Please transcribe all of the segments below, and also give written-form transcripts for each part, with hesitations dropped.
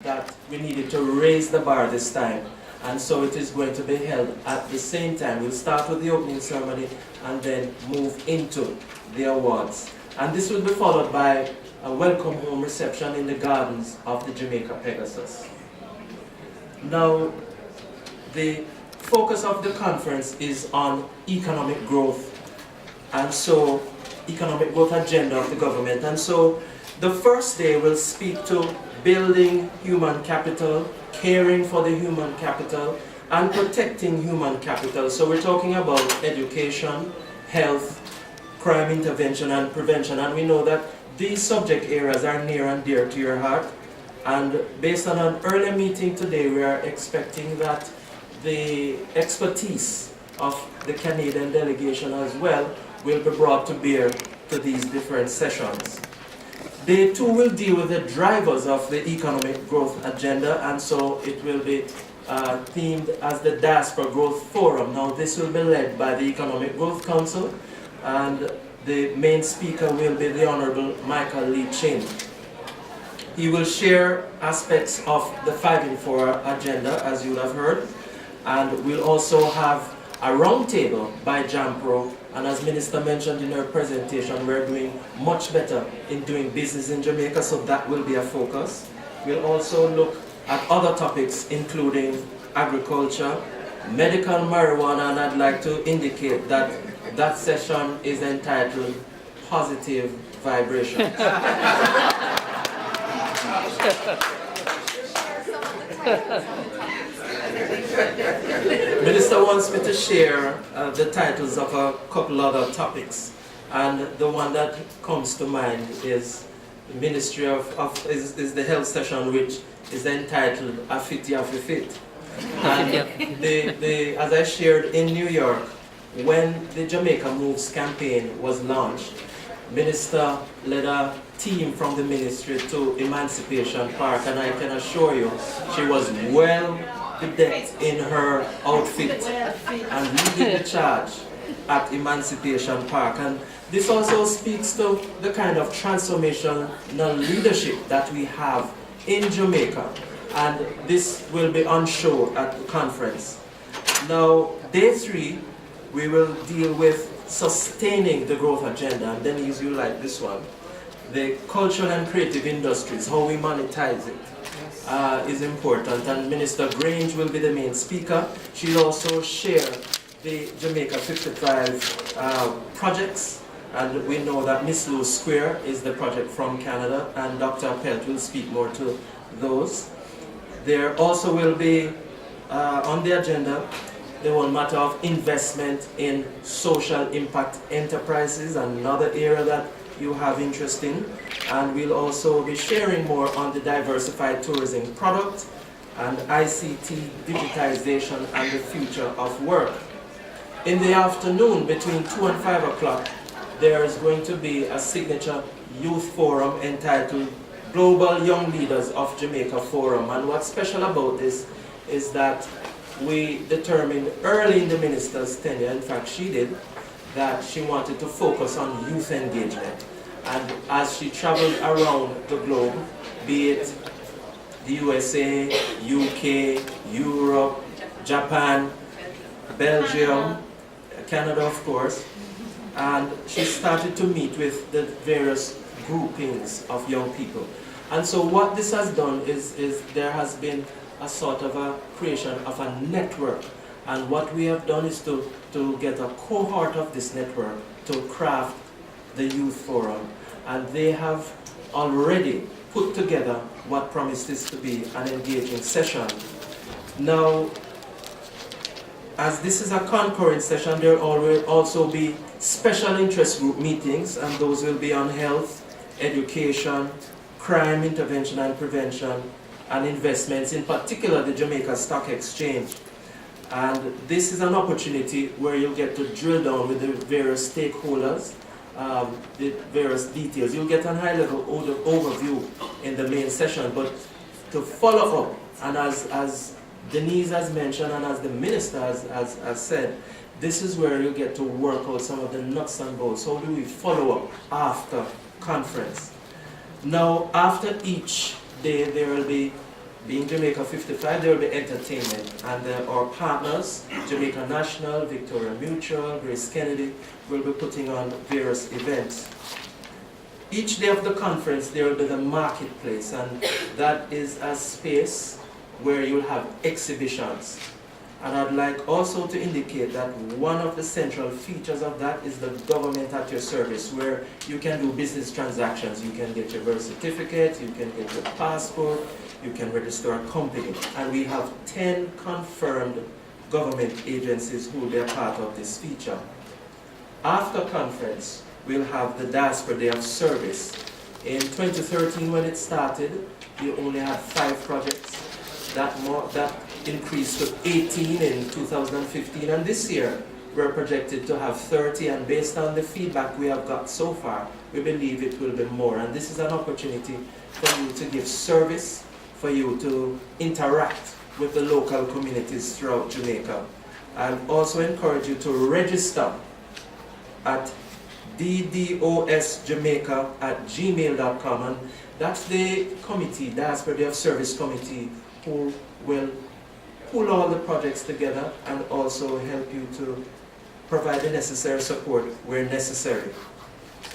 that we needed to raise the bar this time. And so it is going to be held at the same time. We'll start with the opening ceremony and then move into the awards. And this will be followed by a welcome home reception in the gardens of the Jamaica Pegasus. Now, the focus of the conference is on economic growth, and so economic growth agenda of the government. And so the first day will speak to building human capital, caring for the human capital, and protecting human capital. So we're talking about education, health, crime intervention and prevention. And we know that these subject areas are near and dear to your heart. And based on an earlier meeting today, we are expecting that the expertise of the Canadian delegation as well will be brought to bear to these different sessions. Day 2 will deal with the drivers of the economic growth agenda, and so it will be themed as the Diaspora Growth Forum. Now this will be led by the Economic Growth Council, and the main speaker will be the Honorable Michael Lee Chin. He will share aspects of the 5-in-4 agenda, as you have heard, and we'll also have a roundtable by Jampro. And as Minister mentioned in her presentation, we're doing much better in doing business in Jamaica, so that will be a focus. We'll also look at other topics, including agriculture, medical marijuana, and I'd like to indicate that that session is entitled Positive Vibration. Minister wants me to share the titles of a couple other topics, and the one that comes to mind is the Ministry is the health session, which is entitled Afiti Afifit. And as I shared in New York, when the Jamaica Moves campaign was launched, Minister led a team from the ministry to Emancipation Park, and I can assure you she was well bedecked in her outfit and leading the charge at Emancipation Park. And this also speaks to the kind of transformational leadership that we have in Jamaica, and this will be on show at the conference. Now, day 3, we will deal with sustaining the growth agenda, and Denise, you like this one. The cultural and creative industries, how we monetize it, is important, and Minister Grange will be the main speaker. She'll also share the Jamaica 55 projects, and we know that Miss Lou Square is the project from Canada, and Dr. Pelt will speak more to those. There also will be on the agenda the whole matter of investment in social impact enterprises, another area that you have interest in, and we'll also be sharing more on the diversified tourism product and ICT digitization and the future of work. In the afternoon, between 2 and 5 o'clock, there is going to be a signature youth forum entitled Global Young Leaders of Jamaica Forum. And what's special about this is that we determined early in the minister's tenure, in fact she did, that she wanted to focus on youth engagement. And as she traveled around the globe, be it the USA, UK, Europe, Japan, Belgium, Canada of course, and she started to meet with the various groupings of young people. And so what this has done is there has been a sort of a creation of a network, and what we have done is to get a cohort of this network to craft the youth forum, and they have already put together what promises to be an engaging session. Now, as this is a concurrent session, there will also be special interest group meetings, and those will be on health, education, crime intervention and prevention, and investments, in particular the Jamaica Stock Exchange. And this is an opportunity where you'll get to drill down with the various stakeholders, the various details. You'll get a high-level overview in the main session, but to follow up, and as Denise has mentioned and as the minister has said, this is where you get to work out some of the nuts and bolts. How do we follow up after conference? Now, after each day, there will be Being Jamaica 55, there will be entertainment, and our partners, Jamaica National, Victoria Mutual, Grace Kennedy, will be putting on various events. Each day of the conference, there will be the marketplace, and that is a space where you'll have exhibitions. And I'd like also to indicate that one of the central features of that is the government at your service, where you can do business transactions. You can get your birth certificate, you can get your passport, you can register a company. And we have 10 confirmed government agencies who will be a part of this feature. After conference, we'll have the Diaspora Day of Service. In 2013, when it started, we only had 5 projects. That increased to 18 in 2015, and this year we're projected to have 30, and based on the feedback we have got so far, we believe it will be more. And this is an opportunity for you to give service, for you to interact with the local communities throughout Jamaica. I also encourage you to register at ddosjamaica@gmail.com, and that's the committee, Diaspora Day of Service Committee, who will pull all the projects together and also help you to provide the necessary support where necessary.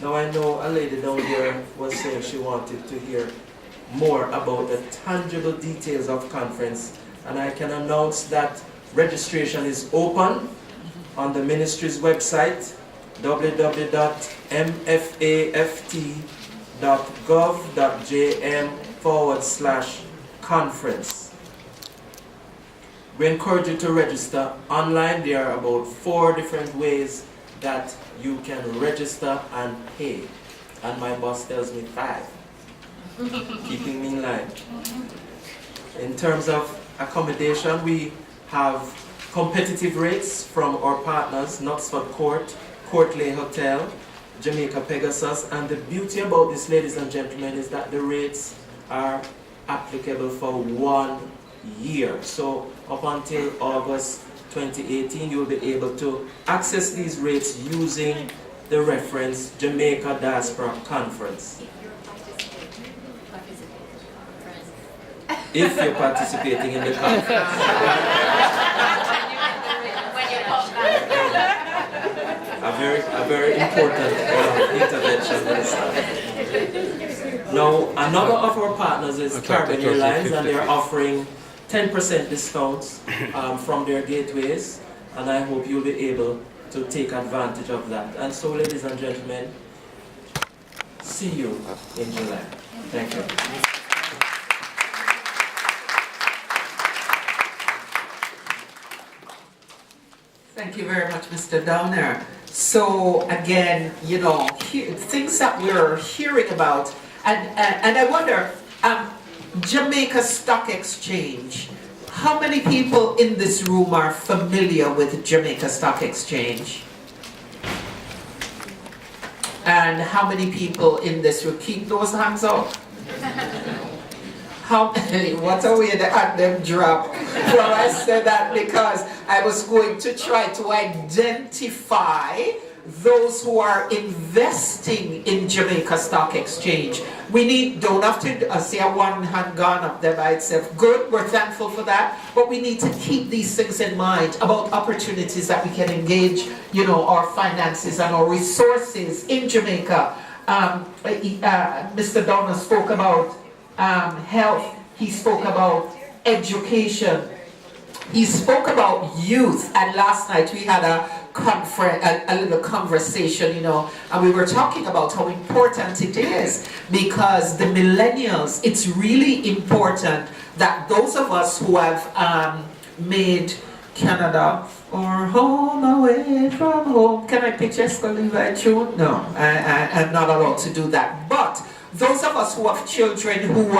Now, I know a lady down there was saying she wanted to hear more about the tangible details of conference, and I can announce that registration is open on the ministry's website, www.mfaft.gov.jm/conference. We encourage you to register online. There are about 4 different ways that you can register and pay. And my boss tells me 5, keeping me in line. In terms of accommodation, we have competitive rates from our partners, Knutsford Court, Courtley Hotel, Jamaica Pegasus, and the beauty about this, ladies and gentlemen, is that the rates are applicable for 1 year. So up until August 2018, you will be able to access these rates using the reference Jamaica Diaspora Conference. If you're participating in the conference. A very important intervention. Now, another of our partners is Caribbean Airlines, and they're offering 10% discounts from their gateways, and I hope you'll be able to take advantage of that. And so, ladies and gentlemen, see you in July. Thank you. Thank you very much, Mr. Downer. So again, you know, things that we're hearing about, and I wonder, Jamaica Stock Exchange, how many people in this room are familiar with Jamaica Stock Exchange? And how many people in this room, keep those hands up? How many, what a way to have them drop. Well, I said that because I was going to try to identify those who are investing in Jamaica Stock Exchange. We don't have to see a one hand gone up there by itself. Good, we're thankful for that, but we need to keep these things in mind about opportunities that we can engage, you know, our finances and our resources in Jamaica. Mr. Donner spoke about health, he spoke about education, he spoke about youth, and last night we had a little conversation, you know, and we were talking about how important it is, because the millennials, it's really important that those of us who have made Canada or home away from home, can I pitch Escaliva tune? No, I'm not allowed to do that, but those of us who have children who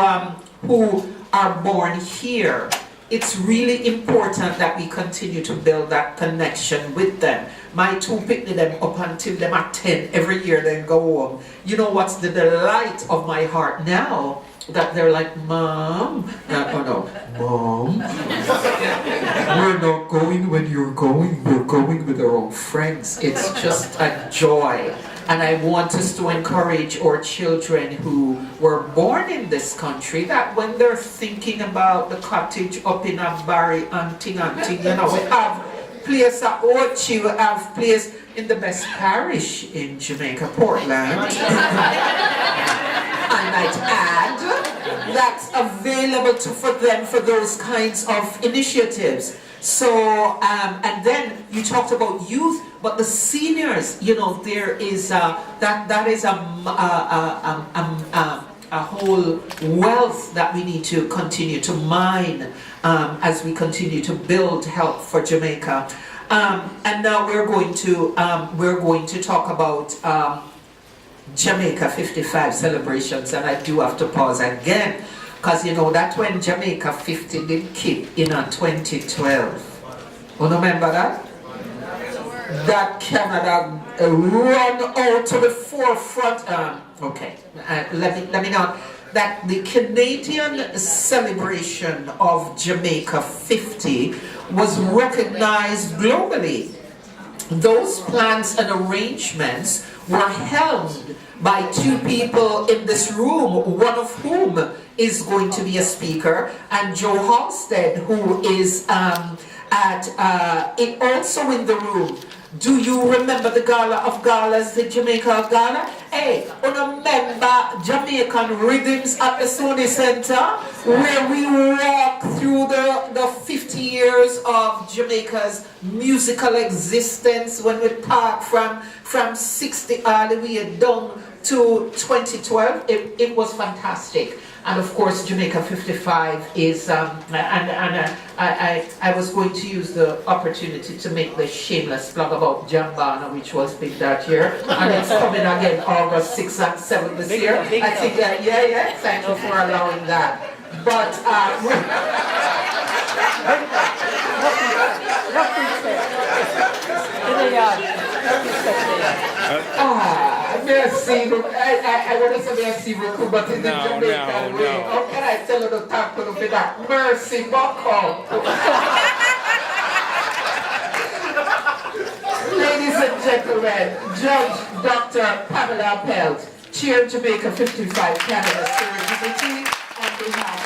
are born here, it's really important that we continue to build that connection with them. My 2 pick them up until them are 10 every year, then go home. You know what's the delight of my heart now? That they're like, Mom, Mom, we're not going when you're going, we're going with our own friends. It's just a joy. And I want us to encourage our children who were born in this country that when they're thinking about the cottage up in a Barry and ting, you know, we have place at Ochi, we have place in the best parish in Jamaica, Portland. I might add, that's available for them for those kinds of initiatives. So, and then you talked about youth, but the seniors, you know, there is that is a whole wealth that we need to continue to mine as we continue to build help for Jamaica. And now we're going to talk about Jamaica 55 celebrations, and I do have to pause again. Because you know that when Jamaica 50 did kick in 2012. You remember that? That Canada run out to the forefront. Okay, let me know that the Canadian celebration of Jamaica 50 was recognized globally. Those plans and arrangements were held by two people in this room, one of whom is going to be a speaker, and Joe Halstead, who is also in the room. Do you remember the Gala of Galas, the Jamaica Gala? Hey, remember Jamaican Rhythms at the Sony Center, where we walk through the 50 years of Jamaica's musical existence when we part from 60 all the way down to 2012. It was fantastic. And of course, Jamaica 55 is, I was going to use the opportunity to make the shameless plug about Jambana, which was big that year. And it's coming again August 6th and 7th this year. I think that, yeah, thank you for allowing that. But, merci. I want to say merci beaucoup, but in the Jamaican way. How can I tell you to talk to me that? Merci beaucoup. Ladies and gentlemen, Judge Dr. Pamela Pelt, Chair Jamaica 55 Canada Steering Committee, on behalf